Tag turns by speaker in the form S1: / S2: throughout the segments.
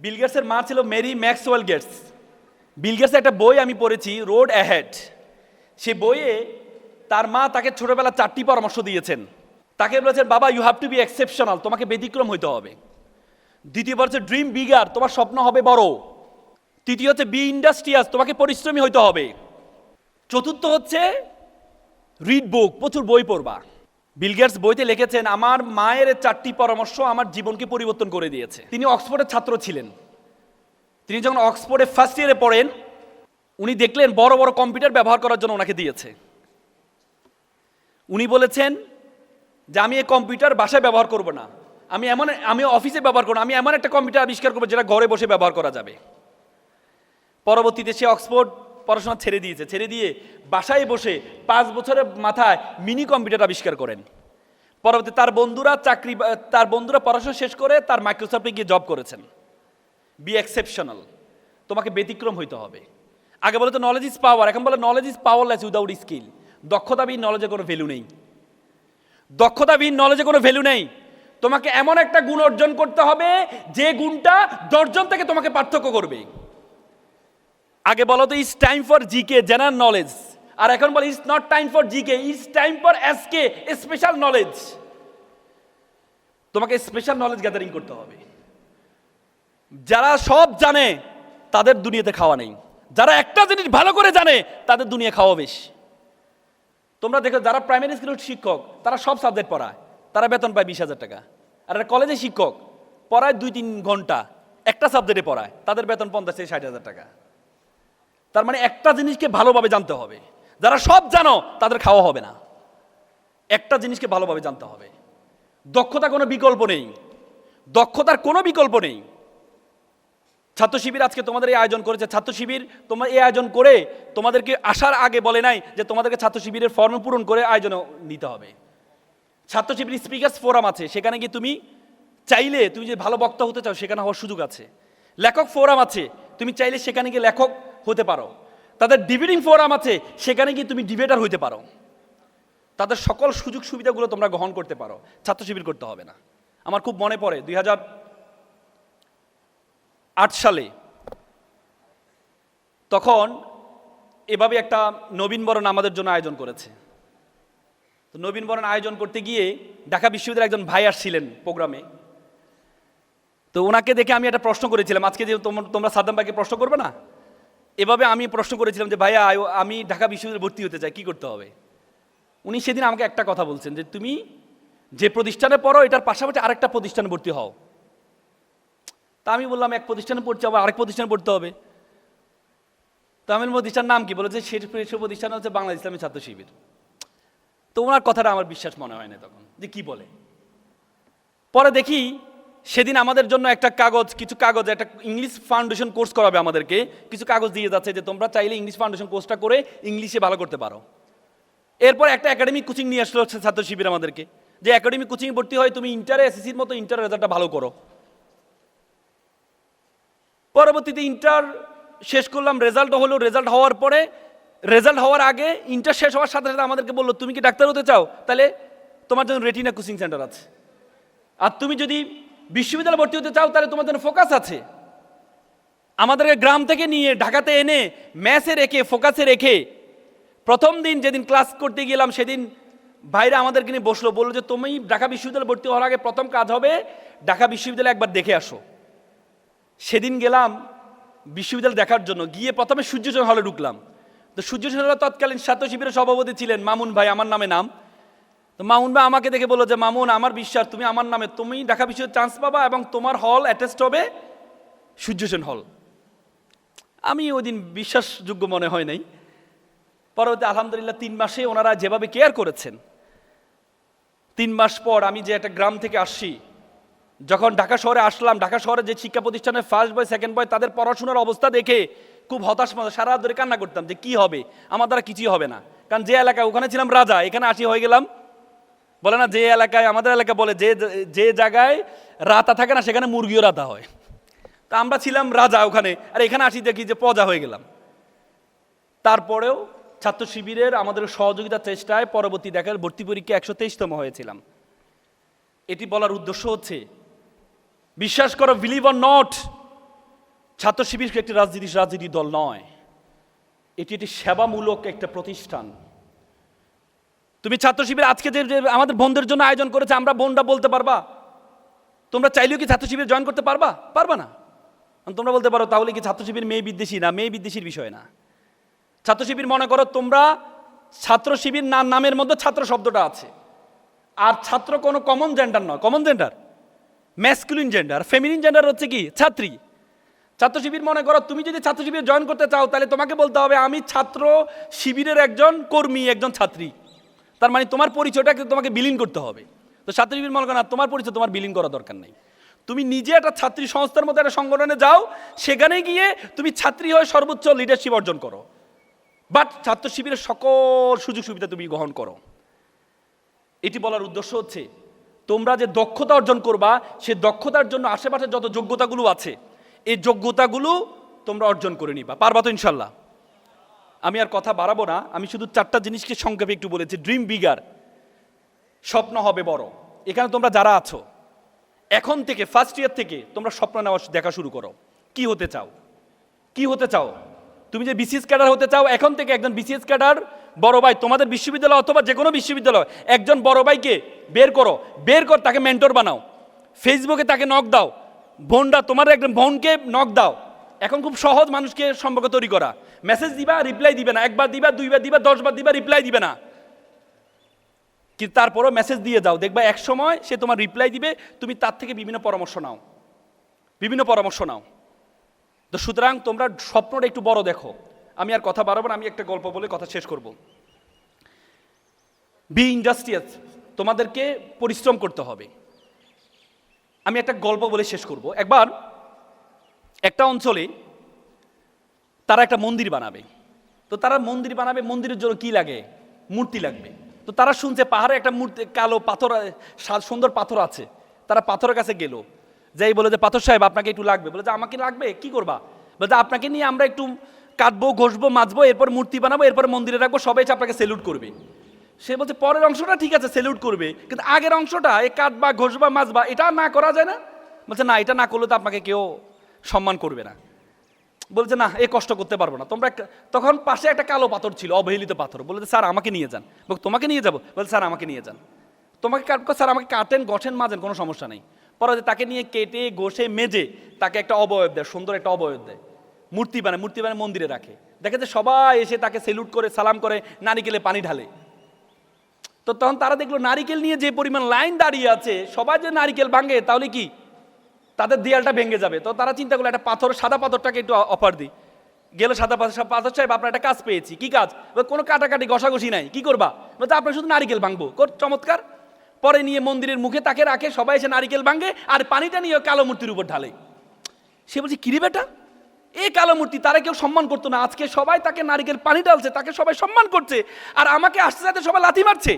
S1: বিল গেটসের মা ছিল Mary Maxwell Gates. বিল গেটসের একটা বই আমি পড়েছি, রোড অ্যাহেড। সে বইয়ে তার মা তাকে ছোটবেলা 4টি পরামর্শ দিয়েছেন। তাকে বলেছেন, বাবা you have to be exceptional, তোমাকে ব্যতিক্রম হইতে হবে। দ্বিতীয়বার হচ্ছে ড্রিম বিগার, তোমার স্বপ্ন হবে বড়। তৃতীয় হচ্ছে বি ইন্ডাস্ট্রিয়াস, তোমাকে পরিশ্রমী হইতে হবে। চতুর্থ হচ্ছে রিড বুক, প্রচুর বই পড়বা। বিল গেটস বইতে লিখেছেন, আমার মায়ের 4টি পরামর্শ আমার জীবনকে পরিবর্তন করে দিয়েছে। তিনি অক্সফোর্ডের ছাত্র ছিলেন। তিনি যখন অক্সফোর্ডে ফার্স্ট ইয়ারে পড়েন, উনি দেখলেন বড় বড় কম্পিউটার ব্যবহার করার জন্য ওনাকে দিয়েছে। উনি বলেছেন যে আমি এই কম্পিউটার বাসায় ব্যবহার করব না, আমি অফিসে ব্যবহার করব না, আমি এমন একটা কম্পিউটার আবিষ্কার করবো যেটা ঘরে বসে ব্যবহার করা যাবে। পরবর্তীতে সে অক্সফোর্ড পড়াশোনা ছেড়ে দিয়েছে, ছেড়ে দিয়ে বাসায় বসে 5 বছরের মাথায় মিনি কম্পিউটার আবিষ্কার করেন। পরবর্তী তার বন্ধুরা পড়াশোনা শেষ করে তার মাইক্রোসফটে গিয়ে জব করেছেন। বি এক্সেপশনাল, তোমাকে ব্যতিক্রম হইতে হবে। আগে বলে তো নলেজ ইজ পাওয়ার, এখন বলে knowledge is powerless without skill. দক্ষতাবিহীন নলেজে কোনো ভ্যালু নেই। দক্ষতাবিহীন নলেজে কোনো ভ্যালু নেই। তোমাকে এমন একটা গুণ অর্জন করতে হবে যে গুণটা 10 জন থেকে তোমাকে পার্থক্য করবে। আগে বলো তো it's time for GK, general knowledge, আর এখন বলে it's not time for GK, it's time for SK, special knowledge. তোমাকে স্পেশাল নলেজ গ্যাদারিং করতে হবে। যারা সব জানে তাদের দুনিয়াতে খাওয়া নেই, যারা একটা জিনিস ভালো করে জানে তাদের দুনিয়া খাওয়া বেশি। তোমরা দেখো যারা প্রাইমারি স্কুলের শিক্ষক তারা সব সাবজেক্ট পড়ায়, তারা বেতন পায় 20,000 টাকা। আর কলেজে শিক্ষক পড়ায় 2-3 ঘন্টা একটা সাবজেক্টে পড়ায়, তাদের বেতন 50,000-60,000 টাকা। তার মানে একটা জিনিসকে ভালোভাবে জানতে হবে। যারা সব জানো তাদের খাওয়া হবে না। একটা জিনিসকে ভালোভাবে জানতে হবে। দক্ষতা কোনো বিকল্প নেই, দক্ষতার কোনো বিকল্প নেই। ছাত্র শিবির আজকে তোমাদের এই আয়োজন করেছে। ছাত্র শিবির তোমার এই আয়োজন করে তোমাদেরকে আসার আগে বলে নাই যে তোমাদেরকে ছাত্র শিবিরের ফর্ম পূরণ করে আয়োজন নিতে হবে। ছাত্র শিবির স্পিকার্স ফোরাম আছে, সেখানে গিয়ে তুমি চাইলে তুমি যে ভালো বক্তা হতে চাও সেখানে হওয়ার সুযোগ আছে। লেখক ফোরাম আছে, তুমি চাইলে সেখানে গিয়ে লেখক হতে পারো। তাদের ডিবেটিং ফোরাম আছে, সেখানে গিয়ে তুমি ডিবেটার হইতে পারো। তাদের সকল সুযোগ সুবিধাগুলো তোমরা গ্রহণ করতে পারো, ছাত্র শিবির করতে হবে না। আমার খুব মনে পড়ে 2008 সালে, তখন এভাবে একটা নবীনবরণ আমাদের জন্য আয়োজন করেছে। তো নবীনবরণ আয়োজন করতে গিয়ে ঢাকা বিশ্ববিদ্যালয়ের একজন ভাই আসছিলেন প্রোগ্রামে। তো ওনাকে দেখে আমি একটা প্রশ্ন করেছিলাম, আজকে যে তোমরা সাদ্দাম ভাইকে প্রশ্ন করবে না, এভাবে আমি প্রশ্ন করেছিলাম যে ভাইয়া আমি ঢাকা বিশ্ববিদ্যালয়ে ভর্তি হতে চাই, কি করতে হবে? উনি সেদিন আমাকে একটা কথা বলছেন যে তুমি যে প্রতিষ্ঠানে পড়ো এটার পাশাপাশি আরেকটা প্রতিষ্ঠানে ভর্তি হও। তা আমি বললাম এক প্রতিষ্ঠানে পড়ছি আবার আরেক প্রতিষ্ঠানে পড়তে হবে। তো আমি প্রতিষ্ঠান নাম কি? বলেছে সে প্রতিষ্ঠান হচ্ছে বাংলাদেশ ইসলামী ছাত্র শিবির। তো ওনার কথাটা আমার বিশ্বাস মনে হয় না তখন, যে কি বলে। পরে দেখি সেদিন আমাদের জন্য কিছু কাগজ একটা ইংলিশ ফাউন্ডেশন কোর্স করাবে আমাদেরকে, কিছু কাগজ দিয়ে যাচ্ছে যে তোমরা চাইলে ইংলিশ ফাউন্ডেশন কোর্সটা করে ইংলিশে ভালো করতে পারো। এরপর একটা একাডেমিক কোচিং নিয়ে আসলো ছাত্র শিবির আমাদেরকে, যে একাডেমিক কোচিং ভর্তি হয় তুমি ইন্টারে এসএসসির মতো ইন্টার রেজাল্টটা ভালো করো। পরবর্তীতে ইন্টার শেষ করলাম, রেজাল্ট হলো। রেজাল্ট হওয়ার আগে ইন্টার শেষ হওয়ার সাথে সাথে আমাদেরকে বললো তুমি কি ডাক্তার হতে চাও, তাহলে তোমার জন্য রেটিনা কোচিং সেন্টার আছে। আর তুমি যদি বিশ্ববিদ্যালয়ে ভর্তি হতে চাও তাহলে তোমার জন্য ফোকাস আছে। আমাদেরকে গ্রাম থেকে নিয়ে ঢাকাতে এনে ম্যাথে রেখে ফোকাসে রেখে প্রথম দিন যেদিন ক্লাস করতে গেলাম সেদিন ভাইরা আমাদেরকে নিয়ে বললো যে তুমি ঢাকা বিশ্ববিদ্যালয়ে ভর্তি হওয়ার আগে প্রথম কাজ হবে ঢাকা বিশ্ববিদ্যালয়ে একবার দেখে আসো। সেদিন গেলাম বিশ্ববিদ্যালয় দেখার জন্য, গিয়ে প্রথমে সূর্যসেন হলে ঢুকলাম। তো সূর্যসেন হলে তৎকালীন ছাত্র শিবিরের সভাপতি ছিলেন মামুন ভাই, আমার নামে নাম। তো মামুন ভাই আমাকে দেখে বললো যে মামুন, আমার বিশ্বাস তুমি আমার নামে তুমি ঢাকা বিশ্ববিদ্যালয়ে চান্স পাবা এবং তোমার হল অ্যাটেস্ট হবে সূর্যসেন হল। আমি ওই দিন বিশ্বাসযোগ্য মনে হয় নাই। পরবর্তী আলহামদুলিল্লাহ 3 মাসে ওনারা যেভাবে কেয়ার করেছেন, 3 মাস পর আমি যে একটা গ্রাম থেকে আসছি, যখন ঢাকা শহরে আসলাম, ঢাকা শহরে যে শিক্ষা প্রতিষ্ঠানের ফার্স্ট বয় সেকেন্ড বয় তাদের পড়াশোনার অবস্থা দেখে খুব হতাশ, সারা রাত ধরে কান্না করতাম যে কি হবে, আমার দ্বারা কিছুই হবে না। কারণ যে এলাকায় ওখানে ছিলাম রাজা, এখানে আসি হয়ে গেলাম বলে না, যে এলাকায় আমাদের এলাকা বলে যে জায়গায় রাতা থাকে না সেখানে মুরগিও রাতা হয়। তা আমরা ছিলাম রাজা ওখানে, আর এখানে আসি দেখি যে প্রজা হয়ে গেলাম। তারপরেও ছাত্র শিবিরের আমাদের সহযোগিতার চেষ্টায় পরবর্তী দেখার ভর্তি পরীক্ষা 123তম হয়েছিলাম। এটি বলার উদ্দেশ্য হচ্ছে, বিশ্বাস করো, বিলিভ অর নট, ছাত্র শিবির একটি রাজনীতি দল নয়, এটি একটি সেবামূলক একটা প্রতিষ্ঠান। তুমি ছাত্র শিবির আজকে যে আমাদের বোনদের জন্য আয়োজন করেছে, আমরা বোনরা বলতে পারবা? তোমরা চাইলেও কি ছাত্র শিবির জয়েন করতে পারবা? পারবা না। তোমরা বলতে পারো তাহলে কি ছাত্র শিবির মেয়ে বিদ্বেষী? না, মেয়ে বিদ্বেষীর বিষয় না। ছাত্র শিবির মনে করো তোমরা ছাত্র শিবির নামের মধ্যে ছাত্র শব্দটা আছে, আর ছাত্র কোনো কমন জেন্ডার নয়। Common gender masculine gender, feminine gender হচ্ছে কি ছাত্রী। ছাত্র শিবির মনে করো তুমি যদি ছাত্র শিবির জয়েন করতে চাও, তাহলে তোমাকে বলতে হবে আমি ছাত্র শিবিরের একজন কর্মী, একজন ছাত্রী। তার মানে তোমার পরিচয়টাকে তোমাকে বিলীন করতে হবে। তো ছাত্র শিবির মনে করো না, তোমার পরিচয় তোমার বিলীন করা দরকার নেই। তুমি নিজে একটা ছাত্রী সংস্থার মধ্যে একটা সংগঠনে যাও, সেখানে গিয়ে তুমি ছাত্রী হয়ে সর্বোচ্চ লিডারশিপ অর্জন করো, বাট ছাত্র শিবিরের সকল সুযোগ সুবিধা তুমি গ্রহণ করো। এটি বলার উদ্দেশ্য হচ্ছে তোমরা যে দক্ষতা অর্জন করবা, সে দক্ষতার জন্য আশেপাশে যত যোগ্যতাগুলো আছে, এই যোগ্যতাগুলো তোমরা অর্জন করে নিবা। পারবা তো ইনশাল্লাহ? আমি আর কথা বাড়াবো না, আমি শুধু 4টা জিনিসকে সংক্ষেপে একটু বলেছি। ড্রিম বিগার, স্বপ্ন হবে বড়। এখানে তোমরা যারা আছো, এখন থেকে ফার্স্ট ইয়ার থেকে তোমরা স্বপ্ন নেওয়া দেখা শুরু করো। কি হতে চাও? কি হতে চাও? তুমি যে বিসিএস ক্যাডার হতে চাও, এখন থেকে একজন বিসিএস ক্যাডার বড় ভাই তোমাদের বিশ্ববিদ্যালয় অথবা যে কোনো বিশ্ববিদ্যালয়, একজন বড় ভাইকে বের করো, বের কর, তাকে মেন্টর বানাও, ফেসবুকে তাকে নক দাও। বোনরা তোমার একজন বোনকে নক দাও। এখন খুব সহজ মানুষকে সম্পর্ক তৈরি করা। মেসেজ দিবা, রিপ্লাই দিবে না। একবার দিবা, 2বার দিবা, 10 বার দিবা, রিপ্লাই দিবে না। কিন্তু তারপরও মেসেজ দিয়ে যাও, দেখবা এক সময় সে তোমার রিপ্লাই দিবে, তুমি তার থেকে বিভিন্ন পরামর্শ নাও, বিভিন্ন পরামর্শ নাও। তো সুতরাং তোমরা স্বপ্নটা একটু বড় দেখো। আমি আর কথা বাড়াবো না, আমি একটা গল্প বলে কথা শেষ করব। বি ইন্ডাস্ট্রিয়াস, তোমাদেরকে পরিশ্রম করতে হবে। আমি একটা গল্প বলে শেষ করব। একবার একটা অঞ্চলে তারা একটা মন্দির বানাবে। তো তারা মন্দির বানাবে, মন্দিরের জন্য কি লাগে? মূর্তি লাগবে। তো তারা শুনছে পাহাড়ে একটা মূর্তি, কালো পাথর, সুন্দর পাথর আছে। তারা পাথরের কাছে গেল, যাই বলে যে পাথর সাহেব আপনাকে একটু লাগবে। বলে যে আমাকে লাগবে, কি করবা? বলে যে আপনাকে নিয়ে আমরা একটু কাটবো, ঘষবো, মাজবো, এরপর মূর্তি বানাবো, এরপর মন্দিরে রাখবো, সবাই আপনাকে সেলুট করবে। সে বলছে পরের অংশটা ঠিক আছে, সেলুট করবে, কিন্তু আগের অংশটা এই কাটবা, ঘষবা, মাজবা, এটা না করা যায় না? বলছে না, এটা না করলে তো আপনাকে কেউ সম্মান করবে না। বলছে না, এ কষ্ট করতে পারবো না। তোমরা তখন পাশে একটা কালো পাথর ছিল, অবহেলিত পাথর। বলছে স্যার আমাকে নিয়ে যান। বল তোমাকে নিয়ে যাবো? বলছে স্যার আমাকে নিয়ে যান। তোমাকে কাটবো স্যার, আমাকে কাটেন, গঠেন, মাজেন, কোনো সমস্যা নেই। পরে তাকে নিয়ে কেটে ঘষে মেজে তাকে একটা অবয়ব দেয়, সুন্দর একটা অবয়ব দেয়, মূর্তি বানায় মন্দিরে রাখে। দেখে যে সবাই এসে তাকে সেলুট করে, সালাম করে, নারিকেলে পানি ঢালে। তো তখন তারা দেখলো নারিকেল নিয়ে যে পরিমাণ লাইন দাঁড়িয়ে আছে, সবাই যে নারিকেল ভাঙে তাহলে কি তাদের দেয়ালটা ভেঙে যাবে। তো তারা চিন্তা করলো একটা পাথর, সাদা পাথরটাকে একটু অফার দিই। গেল সাদা পাথর সাহেব আপনার একটা কাজ পেয়েছি। কি কাজ? কোনো কাটাকাটি ঘষাঘষি নাই, কি করবা? বলতে আপনার শুধু নারিকেল ভাঙবো। চমৎকার। পরে নিয়ে মন্দিরের মুখে তাকে রাখে, সবাই এসে নারিকেল ভাঙে, আর পানিটা নিয়ে কালো মূর্তির উপর ঢালে। সে বলছে কিরে বেটা, এই কালো মূর্তি, তারা কেউ সম্মান করতো না, আজকে সবাই তাকে নারিকেল পানি ঢালছে, তাকে সবাই সম্মান করছে, আর আমাকে আসতে সাথে সবাই লাথি মারছে।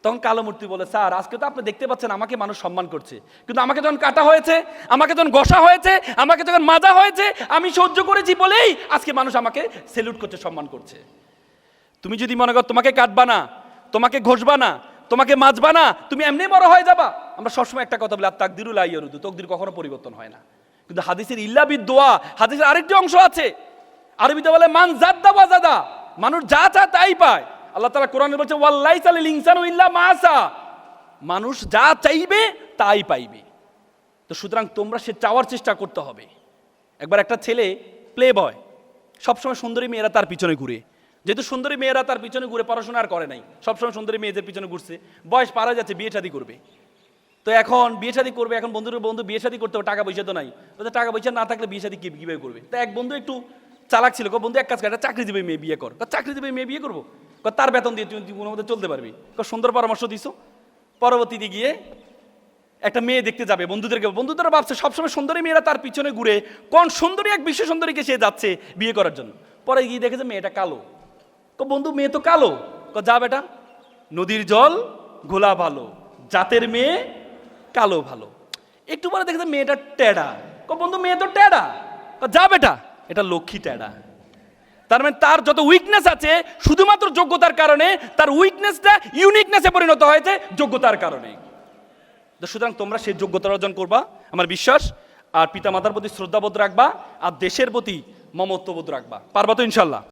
S1: তখন কালো মূর্তি বলে স্যার আজকে তো আপনি দেখতে পাচ্ছেন আমাকে মানুষ সম্মান করছে, কিন্তু আমাকে যখন কাটা হয়েছে, আমাকে যখন ঘষা হয়েছে, আমাকে যখন মাজা হয়েছে, আমি সহ্য করেছি বলেই আজকে মানুষ আমাকে সেলুট করছে, সম্মান করছে। তুমি যদি মনে করো তোমাকে কাটবা না, তোমাকে ঘষবা না, তোমাকে মাজবা না, তুমি এমনি বড় হয়ে যাবা। আমরা সবসময় একটা কথা বলি, আর তাকদিরুল আইয়ুরুদু, তকদির কখনো পরিবর্তন হয় না। কিন্তু হাদিসের ইল্লা বিদুয়া, হাদিসের আরেকটি অংশ আছে, আরবিতে বলে মান জাদ্দা ওয়াজাদা, মানুষ যা চায় তাই পায়। আল্লাহ তাআলা কোরআনে বলছে ওয়াল্লাইসা লিল ইনসানু ইল্লা মা সা, মানুষ যা চাইবে তাই পাইবে। তো সুতরাং তোমরা সে চাওয়ার চেষ্টা করতে হবে। একবার একটা ছেলে প্লে বয়, সবসময় সুন্দরী মেয়েরা তার পিছনে ঘুরে, যেহেতু সুন্দরী মেয়েরা তার পিছনে ঘুরে, পড়াশোনা আর করে নাই, সবসময় সুন্দরী মেয়েদের পিছনে ঘুরছে, বয়স পার হয়ে যাচ্ছে, বিয়ে শাদী করবে। তো এখন বিয়ে শাদী করবে, এখন বন্ধু বিয়ে শাদী করতে হবে, টাকা পয়সা তো নাই। বলতে টাকা পয়সা না থাকলে বিয়ে শাদী কীভাবে করবে? তো এক বন্ধু একটু চালাক ছিল, বন্ধু এক কাজ করে, একটা চাকরিজীবী মেয়ে বিয়ে কর। চাকরিজীবী মেয়ে বিয়ে করবো, তার বেতন দিয়ে তুই কোনো মধ্যে চলতে পারবি। সুন্দর পরামর্শ দিছো। পরবর্তীতে গিয়ে একটা মেয়ে দেখতে যাবে, বন্ধুদেরও ভাবছে সবসময় সুন্দরী মেয়েরা তার পিছনে ঘুরে, কোন সুন্দরী এক বিশ্ব সুন্দরীকে সে যাচ্ছে বিয়ে করার জন্য। পরে গিয়ে দেখেছে মেয়েটা কালো। বন্ধু মেয়ে তো কালো। যা বেটা, নদীর জল ঘোলা ভালো, জাতের মেয়ে কালো ভালো। একটু পরে দেখেছে মেয়েটা টেডা। বন্ধু মেয়ে তো টেডা। যা বেটা, এটা লক্ষ্মী টেডা। তার মানে তার যত উইকনেস আছে, শুধুমাত্র যোগ্যতার কারণে তার উইকনেসটা ইউনিকনেসে পরিণত হয়েছে যোগ্যতার কারণে। তো সুতরাং তোমরা সেই যোগ্যতা অর্জন করবা, আমার বিশ্বাস। আর পিতামাতার প্রতি শ্রদ্ধাবোধ রাখবা আর দেশের প্রতি মমত্ববোধ রাখবা। পারবা তো ইনশাল্লাহ?